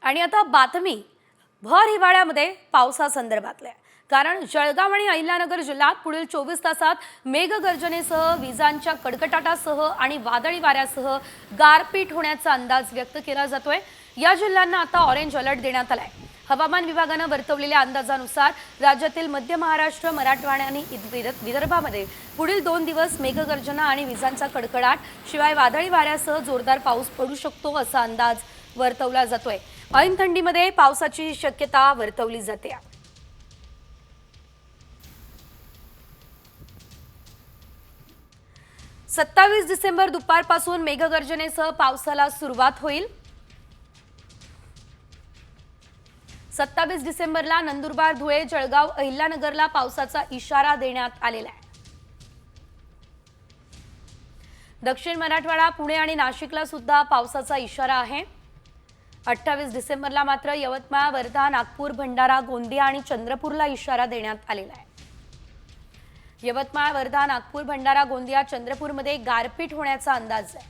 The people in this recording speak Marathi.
आणि आता बातमी भर हिवाळ्यामध्ये पावसासंदर्भातल्या कारण जळगाव आणि अहिल्यानगर जिल्ह्यात पुढील 24 तासात मेघगर्जनेसह विजांच्या कडकडाटासह आणि वादळी वाऱ्यासह गारपीट होण्याचा अंदाज व्यक्त केला जातोय। या जिल्ह्यांना आता ऑरेंज अलर्ट देण्यात आलाय। हवामान विभागाने वर्तवलेल्या अंदाजानुसार राज्यातील मध्य महाराष्ट्र, मराठवाडा आणि विदर्भामध्ये पुढील 2 दिवस मेघगर्जना आणि विजांचा कडकडाट शिवाय वादळी वाऱ्यासह जोरदार पाऊस पडू शकतो असा अंदाज वर्तवला जातोय। ऐन थंडीमध्ये पावसाची शक्यता वर्तवली जाते। 27 डिसेंबर दुपारपासून मेघगर्जनेसह पावसाला सुरुवात होईल। 27 डिसेंबरला नंदुरबार, धुळे, जळगाव, अहिल्यानगरला पावसाचा इशारा देण्यात आलेला आहे। दक्षिण मराठवाडा, पुणे आणि नाशिकला सुद्धा पावसाचा इशारा आहे। 28 डिसेंबरला मात्र यवतमाळ, वर्धा, नागपूर, भंडारा, गोंदिया आणि चंद्रपूरला इशारा देण्यात आलेला आहे। यवतमाळ, वर्धा, नागपूर, भंडारा, गोंदिया, चंद्रपूरमध्ये गारपीट होण्याचा अंदाज आहे।